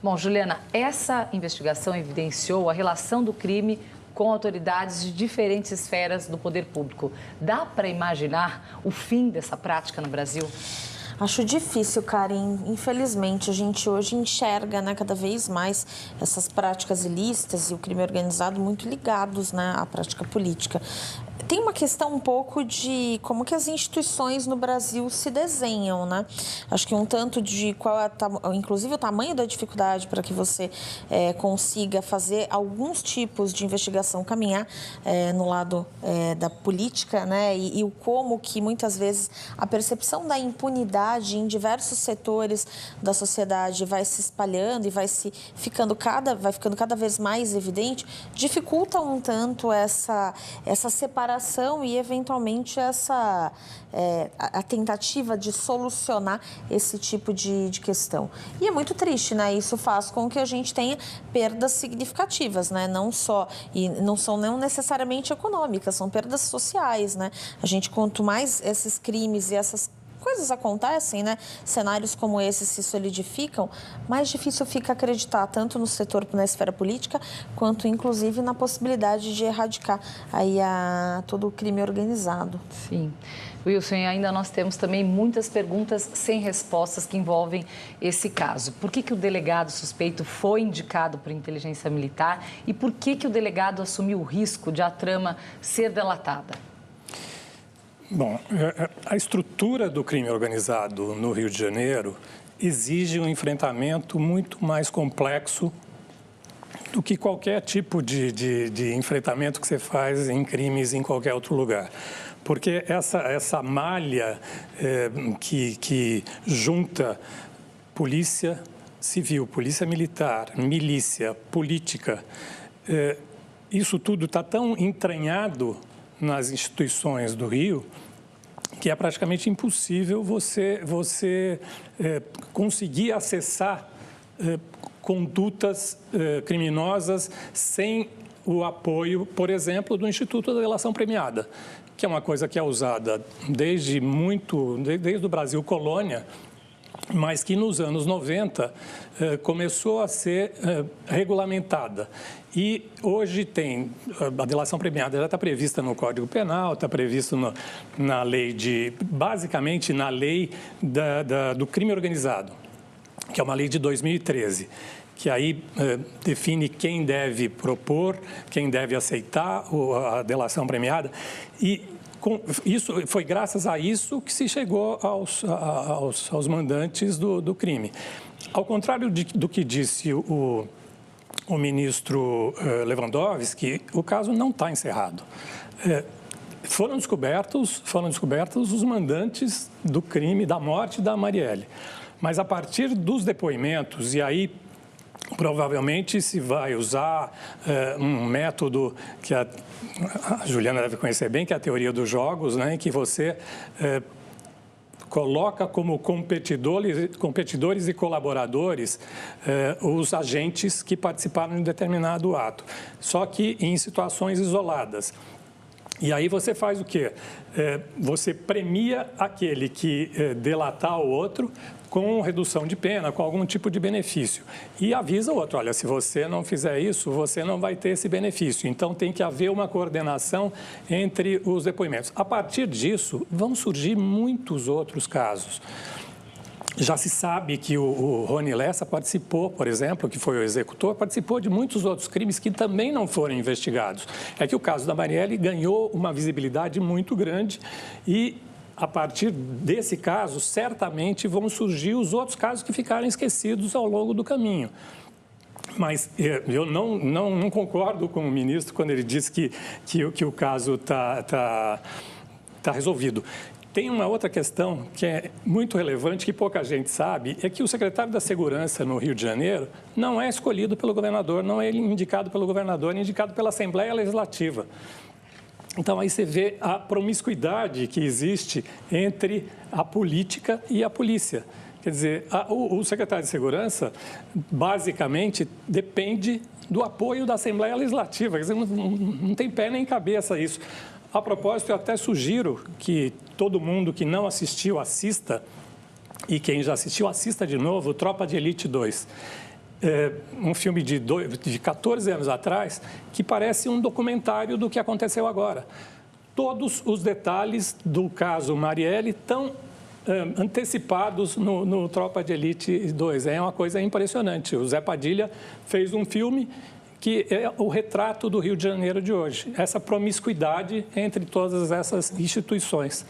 Bom, Juliana, essa investigação evidenciou a relação do crime com autoridades de diferentes esferas do poder público. Dá para imaginar o fim dessa prática no Brasil? Acho difícil, Karen. Infelizmente, a gente hoje enxerga, né, cada vez mais essas práticas ilícitas e o crime organizado muito ligados, né, à prática política. Tem uma questão um pouco de como que as instituições no Brasil se desenham, né? Acho que um tanto de qual é, inclusive, o tamanho da dificuldade para que você consiga fazer alguns tipos de investigação caminhar no lado da política, né? E o como que muitas vezes a percepção da impunidade em diversos setores da sociedade vai se espalhando e vai ficando cada vez mais evidente, dificulta um tanto essa separação e, eventualmente, a tentativa de solucionar esse tipo de questão. E é muito triste, né? Isso faz com que a gente tenha perdas significativas, né? Não são não necessariamente econômicas, são perdas sociais, né? A gente, quanto mais esses crimes e essas coisas acontecem, né? Cenários como esse se solidificam, mais difícil fica acreditar tanto no setor, na esfera política, quanto, inclusive, na possibilidade de erradicar aí todo o crime organizado. Sim. Wilson, e ainda nós temos também muitas perguntas sem respostas que envolvem esse caso. Por que o delegado suspeito foi indicado por inteligência militar e por que o delegado assumiu o risco de a trama ser delatada? Bom, a estrutura do crime organizado no Rio de Janeiro exige um enfrentamento muito mais complexo do que qualquer tipo de enfrentamento que você faz em crimes em qualquer outro lugar. Porque essa malha que junta polícia civil, polícia militar, milícia, política, isso tudo está tão entranhado nas instituições do Rio, que é praticamente impossível você conseguir acessar condutas criminosas sem o apoio, por exemplo, do Instituto da Delação Premiada, que é uma coisa que é usada desde o Brasil colônia, mas que nos anos 90 começou a ser regulamentada. E hoje a delação premiada já está prevista no Código Penal, está previsto na lei basicamente na lei do crime organizado, que é uma lei de 2013, que aí define quem deve propor, quem deve aceitar a delação premiada. E isso, foi graças a isso que se chegou aos mandantes do crime. Ao contrário do que disse o ministro Lewandowski, o caso não está encerrado. Foram descobertos os mandantes do crime, da morte da Marielle. Mas a partir dos depoimentos, e aí provavelmente se vai usar um método que a Juliana deve conhecer bem, que é a teoria dos jogos, né, em que você coloca como competidores e colaboradores os agentes que participaram de um determinado ato, só que em situações isoladas. E aí você faz o quê? Você premia aquele que delatar o outro com redução de pena, com algum tipo de benefício. E avisa o outro, olha, se você não fizer isso, você não vai ter esse benefício. Então, tem que haver uma coordenação entre os depoimentos. A partir disso, vão surgir muitos outros casos. Já se sabe que o Rony Lessa participou, por exemplo, que foi o executor, participou de muitos outros crimes que também não foram investigados. É que o caso da Marielle ganhou uma visibilidade muito grande e, a partir desse caso, certamente vão surgir os outros casos que ficaram esquecidos ao longo do caminho. Mas eu não concordo com o ministro quando ele diz que o caso está resolvido. Tem uma outra questão que é muito relevante, que pouca gente sabe, é que o secretário da Segurança no Rio de Janeiro não é escolhido pelo governador, não é indicado pelo governador, é indicado pela Assembleia Legislativa. Então, aí você vê a promiscuidade que existe entre a política e a polícia. Quer dizer, o secretário de Segurança, basicamente, depende do apoio da Assembleia Legislativa. Quer dizer, não tem pé nem cabeça isso. A propósito, eu até sugiro que todo mundo que não assistiu, assista, e quem já assistiu, assista de novo, Tropa de Elite 2. um filme de 14 anos atrás que parece um documentário do que aconteceu agora. Todos os detalhes do caso Marielle estão antecipados no Tropa de Elite 2. É uma coisa impressionante. O Zé Padilha fez um filme que é o retrato do Rio de Janeiro de hoje. Essa promiscuidade entre todas essas instituições.